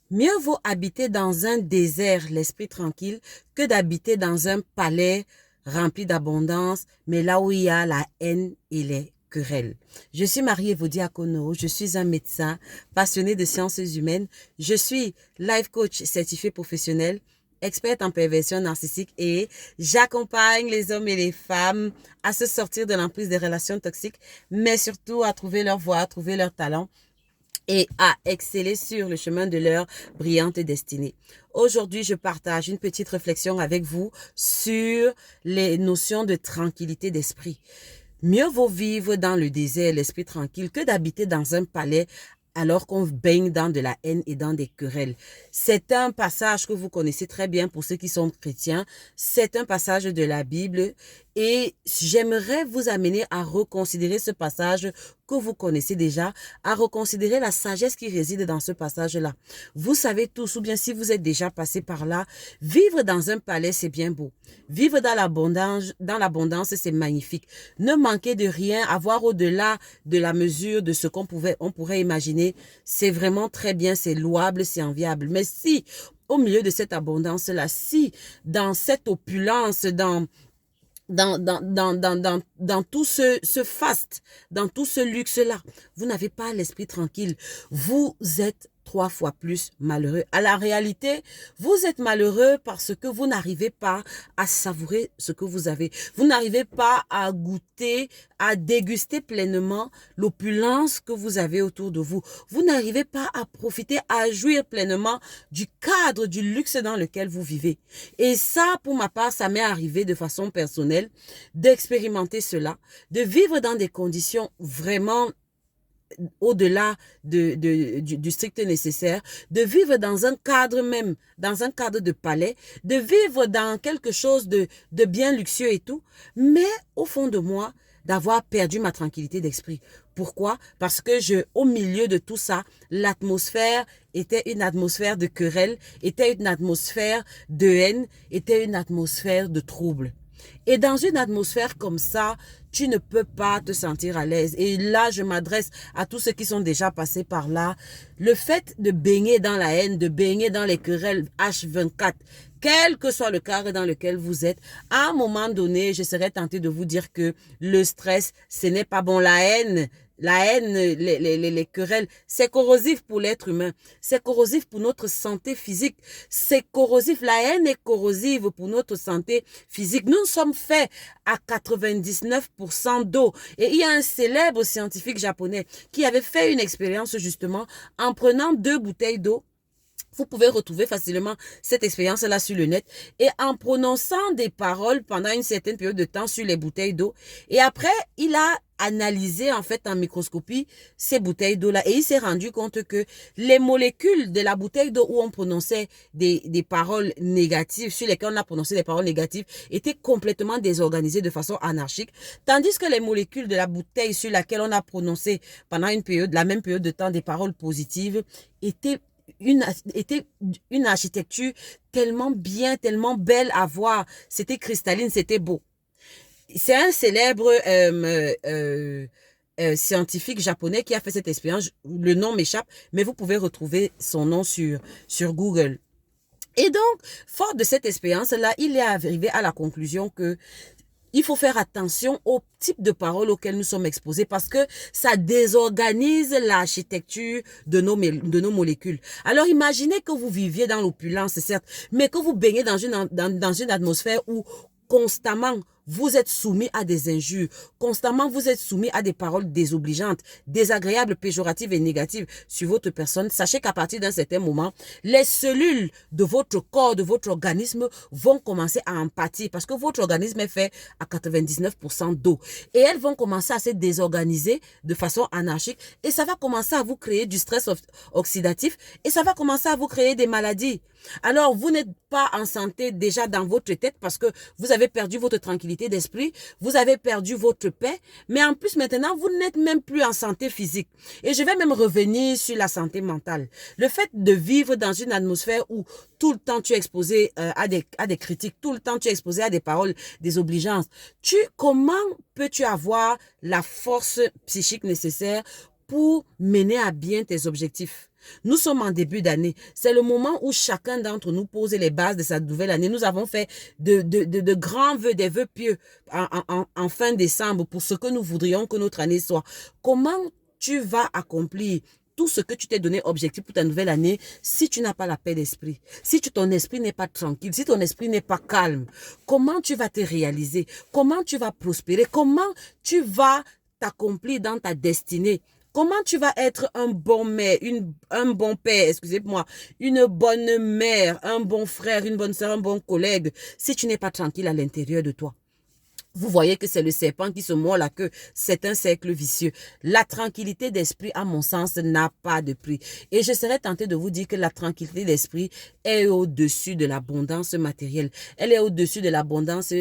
Mieux vaut habiter dans un désert, l'esprit tranquille, que d'habiter dans un palais rempli d'abondance, mais là où il y a la haine et les querelles. Je suis Marie-Èvo Diakono, je suis un médecin passionné de sciences humaines, je suis life coach certifié professionnel, experte en perversion narcissique et j'accompagne les hommes et les femmes à se sortir de l'emprise des relations toxiques, mais surtout à trouver leur voie, à trouver leur talent et à exceller sur le chemin de leur brillante destinée. Aujourd'hui, je partage une petite réflexion avec vous sur les notions de tranquillité d'esprit. Mieux vaut vivre dans le désert, l'esprit tranquille, que d'habiter dans un palais alors qu'on baigne dans de la haine et dans des querelles. C'est un passage que vous connaissez très bien pour ceux qui sont chrétiens. C'est un passage de la Bible et j'aimerais vous amener à reconsidérer ce passage que vous connaissez déjà, à reconsidérer la sagesse qui réside dans ce passage-là. Vous savez tous, ou bien si vous êtes déjà passé par là, vivre dans un palais, c'est bien beau. Vivre dans l'abondance, c'est magnifique. Ne manquer de rien, avoir au-delà de la mesure de ce on pourrait imaginer, c'est vraiment très bien, c'est louable, c'est enviable. Mais si, au milieu de cette abondance-là, si, dans cette opulence, dans tout ce faste, dans tout ce luxe-là, vous n'avez pas l'esprit tranquille. Vous êtes 3 fois plus malheureux. À la réalité, vous êtes malheureux parce que vous n'arrivez pas à savourer ce que vous avez. Vous n'arrivez pas à goûter, à déguster pleinement l'opulence que vous avez autour de vous. Vous n'arrivez pas à profiter, à jouir pleinement du cadre, du luxe dans lequel vous vivez. Et ça, pour ma part, ça m'est arrivé de façon personnelle d'expérimenter cela, de vivre dans des conditions vraiment au-delà du strict nécessaire, de vivre dans un cadre même, dans un cadre de palais, de vivre dans quelque chose de bien luxueux et tout, mais au fond de moi, d'avoir perdu ma tranquillité d'esprit. Pourquoi? Parce que au milieu de tout ça, l'atmosphère était une atmosphère de querelle, était une atmosphère de haine, était une atmosphère de trouble. Et dans une atmosphère comme ça, tu ne peux pas te sentir à l'aise. Et là, je m'adresse à tous ceux qui sont déjà passés par là. Le fait de baigner dans la haine, de baigner dans les querelles H24, quel que soit le cadre dans lequel vous êtes, à un moment donné, je serais tentée de vous dire que le stress, ce n'est pas bon. La haine, les querelles, c'est corrosif pour l'être humain. C'est corrosif pour notre santé physique. C'est corrosif. La haine est corrosive pour notre santé physique. Nous sommes faits à 99% d'eau. Et il y a un célèbre scientifique japonais qui avait fait une expérience justement en prenant 2 bouteilles d'eau. Vous pouvez retrouver facilement cette expérience-là sur le net et en prononçant des paroles pendant une certaine période de temps sur les bouteilles d'eau. Et après, il a analysé en fait en microscopie ces bouteilles d'eau-là et il s'est rendu compte que les molécules de la bouteille d'eau où on prononçait des paroles négatives, sur lesquelles on a prononcé des paroles négatives, étaient complètement désorganisées de façon anarchique, tandis que les molécules de la bouteille sur laquelle on a prononcé pendant la même période de temps des paroles positives étaient une, était une architecture tellement bien, tellement belle à voir. C'était cristalline, c'était beau. C'est un célèbre scientifique japonais qui a fait cette expérience. Le nom m'échappe, mais vous pouvez retrouver son nom sur Google. Et donc, fort de cette expérience-là, il est arrivé à la conclusion que il faut faire attention au type de paroles auxquelles nous sommes exposés parce que ça désorganise l'architecture de nos molécules. Alors imaginez que vous viviez dans l'opulence, certes, mais que vous baignez dans une atmosphère où constamment vous êtes soumis à des injures, constamment vous êtes soumis à des paroles désobligeantes, désagréables, péjoratives et négatives sur votre personne. Sachez qu'à partir d'un certain moment, les cellules de votre corps, de votre organisme vont commencer à en pâtir parce que votre organisme est fait à 99% d'eau et elles vont commencer à se désorganiser de façon anarchique et ça va commencer à vous créer du stress oxydatif et ça va commencer à vous créer des maladies. Alors, vous n'êtes pas en santé déjà dans votre tête parce que vous avez perdu votre tranquillité d'esprit, vous avez perdu votre paix, mais en plus maintenant, vous n'êtes même plus en santé physique. Et je vais même revenir sur la santé mentale. Le fait de vivre dans une atmosphère où tout le temps tu es exposé à des critiques, tout le temps tu es exposé à des paroles désobligeantes, comment peux-tu avoir la force psychique nécessaire pour mener à bien tes objectifs. Nous sommes en début d'année. C'est le moment où chacun d'entre nous pose les bases de sa nouvelle année. Nous avons fait de grands vœux, des vœux pieux en fin décembre pour ce que nous voudrions que notre année soit. Comment tu vas accomplir tout ce que tu t'es donné objectif pour ta nouvelle année si tu n'as pas la paix d'esprit, si ton esprit n'est pas tranquille, si ton esprit n'est pas calme? Comment tu vas te réaliser? Comment tu vas prospérer? Comment tu vas t'accomplir dans ta destinée? Comment tu vas être un bon mère, un bon père, excusez-moi, une bonne mère, un bon frère, une bonne soeur, un bon collègue, si tu n'es pas tranquille à l'intérieur de toi? Vous voyez que c'est le serpent qui se mord la queue. C'est un cercle vicieux. La tranquillité d'esprit, à mon sens, n'a pas de prix. Et je serais tentée de vous dire que la tranquillité d'esprit est au-dessus de l'abondance matérielle. Elle est au-dessus de l'abondance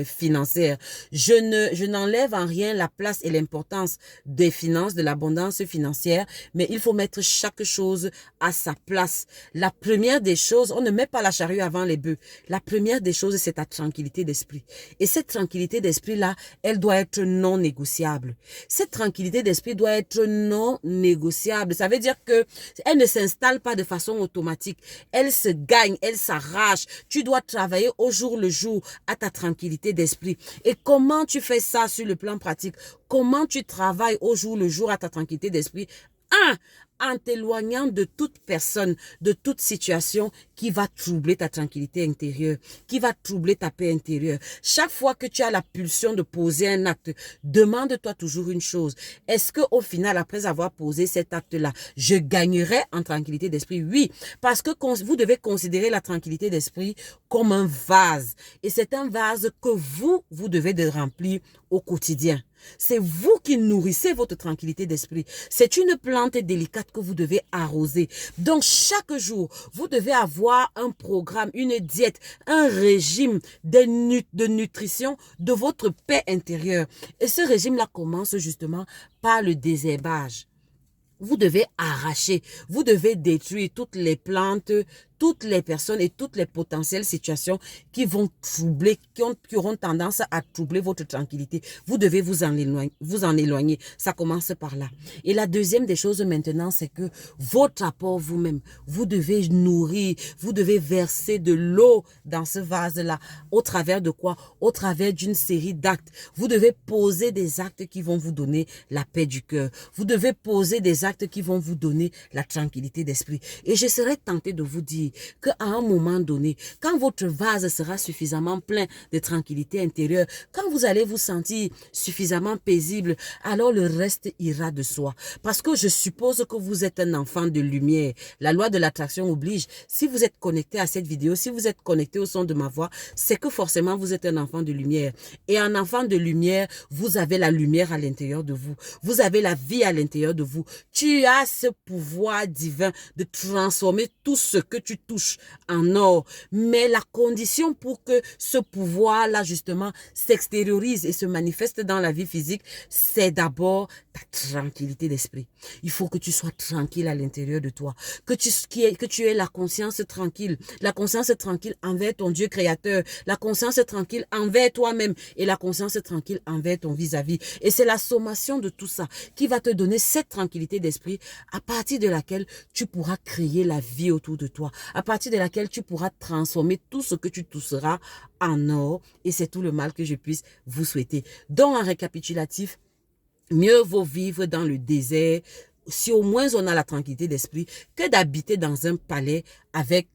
financière. Je n'enlève en rien la place et l'importance des finances, de l'abondance financière, mais il faut mettre chaque chose à sa place. La première des choses, on ne met pas la charrue avant les bœufs. La première des choses, c'est ta tranquillité d'esprit. Et cette tranquillité d'esprit-là, elle doit être non négociable. Cette tranquillité d'esprit doit être non négociable. Ça veut dire que elle ne s'installe pas de façon automatique. Elle se gagne, elle s'arrache. Tu dois travailler au jour le jour à ta tranquillité d'esprit. Et comment tu fais ça sur le plan pratique? Comment tu travailles au jour le jour à ta tranquillité d'esprit? En t'éloignant de toute personne, de toute situation qui va troubler ta tranquillité intérieure, qui va troubler ta paix intérieure. Chaque fois que tu as la pulsion de poser un acte, demande-toi toujours une chose. Est-ce que au final, après avoir posé cet acte-là, je gagnerai en tranquillité d'esprit? Oui, parce que vous devez considérer la tranquillité d'esprit comme un vase. Et c'est un vase que vous devez de remplir au quotidien. C'est vous qui nourrissez votre tranquillité d'esprit. C'est une plante délicate que vous devez arroser. Donc, chaque jour, vous devez avoir un programme, une diète, un régime de nutrition de votre paix intérieure. Et ce régime-là commence justement par le désherbage. Vous devez arracher, vous devez détruire toutes les plantes, toutes les personnes et toutes les potentielles situations qui vont troubler, qui auront tendance à troubler votre tranquillité. Vous devez vous en éloigner. Ça commence par là. Et la deuxième des choses maintenant, c'est que votre apport vous-même, vous devez nourrir, vous devez verser de l'eau dans ce vase-là. Au travers de quoi? Au travers d'une série d'actes. Vous devez poser des actes qui vont vous donner la paix du cœur. Vous devez poser des actes qui vont vous donner la tranquillité d'esprit. Et je serais tentée de vous dire qu'à un moment donné, quand votre vase sera suffisamment plein de tranquillité intérieure, quand vous allez vous sentir suffisamment paisible, alors le reste ira de soi. Parce que je suppose que vous êtes un enfant de lumière. La loi de l'attraction oblige. Si vous êtes connecté à cette vidéo, si vous êtes connecté au son de ma voix, c'est que forcément vous êtes un enfant de lumière. Et un enfant de lumière, vous avez la lumière à l'intérieur de vous. Vous avez la vie à l'intérieur de vous. Tu as ce pouvoir divin de transformer tout ce que tu touches en or. Mais la condition pour que ce pouvoir-là, justement, s'extériorise et se manifeste dans la vie physique, c'est d'abord ta tranquillité d'esprit. Il faut que tu sois tranquille à l'intérieur de toi. Que tu aies la conscience tranquille. La conscience tranquille envers ton Dieu créateur. La conscience tranquille envers toi-même. Et la conscience tranquille envers ton vis-à-vis. Et c'est la sommation de tout ça qui va te donner cette tranquillité d'esprit à partir de laquelle tu pourras créer la vie autour de toi. À partir de laquelle tu pourras transformer tout ce que tu toucheras en or. Et c'est tout le mal que je puisse vous souhaiter. Donc, en récapitulatif, mieux vaut vivre dans le désert, si au moins on a la tranquillité d'esprit, que d'habiter dans un palais avec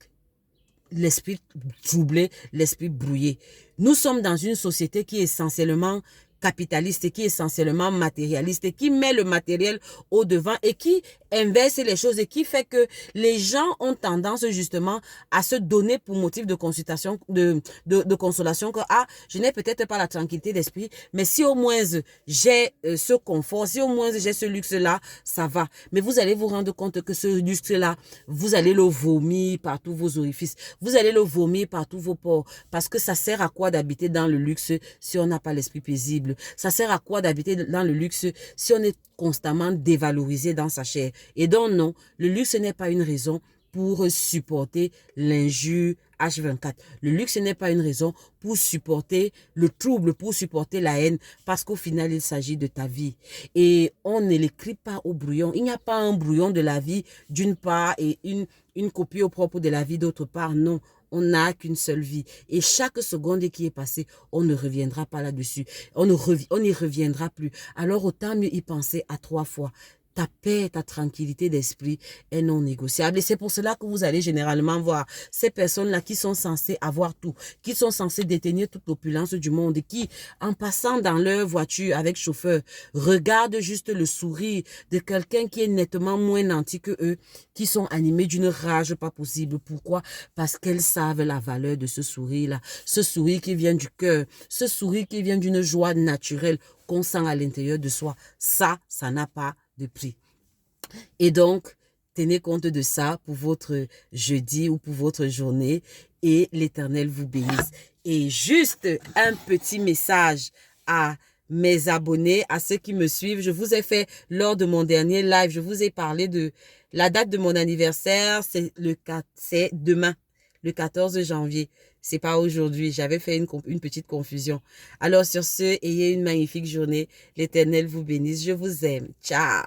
l'esprit troublé, l'esprit brouillé. Nous sommes dans une société qui est essentiellement capitaliste, qui est essentiellement matérialiste, et qui met le matériel au devant et qui inverse les choses et qui fait que les gens ont tendance justement à se donner pour motif de consultation, de consolation que je n'ai peut-être pas la tranquillité d'esprit, mais si au moins j'ai ce confort, si au moins j'ai ce luxe-là, ça va. Mais vous allez vous rendre compte que ce luxe-là, vous allez le vomir par tous vos orifices, vous allez le vomir par tous vos pores, parce que ça sert à quoi d'habiter dans le luxe si on n'a pas l'esprit paisible? Ça sert à quoi d'habiter dans le luxe si on est constamment dévalorisé dans sa chair? Et donc non, le luxe n'est pas une raison pour supporter l'injure H24. Le luxe n'est pas une raison pour supporter le trouble, pour supporter la haine, parce qu'au final, il s'agit de ta vie. Et on ne l'écrit pas au brouillon. Il n'y a pas un brouillon de la vie d'une part et une copie au propre de la vie d'autre part. Non, on n'a qu'une seule vie. Et chaque seconde qui est passée, on ne reviendra pas là-dessus. On n'y reviendra plus. Alors autant mieux y penser à 3 fois. Ta paix, ta tranquillité d'esprit est non négociable. Et c'est pour cela que vous allez généralement voir ces personnes-là qui sont censées avoir tout, qui sont censées détenir toute l'opulence du monde, qui, en passant dans leur voiture avec chauffeur, regardent juste le sourire de quelqu'un qui est nettement moins nanti que eux, qui sont animés d'une rage pas possible. Pourquoi? Parce qu'elles savent la valeur de ce sourire-là. Ce sourire qui vient du cœur, ce sourire qui vient d'une joie naturelle qu'on sent à l'intérieur de soi. Ça n'a pas de prix. Et donc, tenez compte de ça pour votre jeudi ou pour votre journée et l'Éternel vous bénisse. Et juste un petit message à mes abonnés, à ceux qui me suivent. Je vous ai fait lors de mon dernier live, je vous ai parlé de la date de mon anniversaire, c'est demain, le 14 janvier. C'est pas aujourd'hui, j'avais fait une petite confusion. Alors sur ce, ayez une magnifique journée. L'Éternel vous bénisse, je vous aime. Ciao!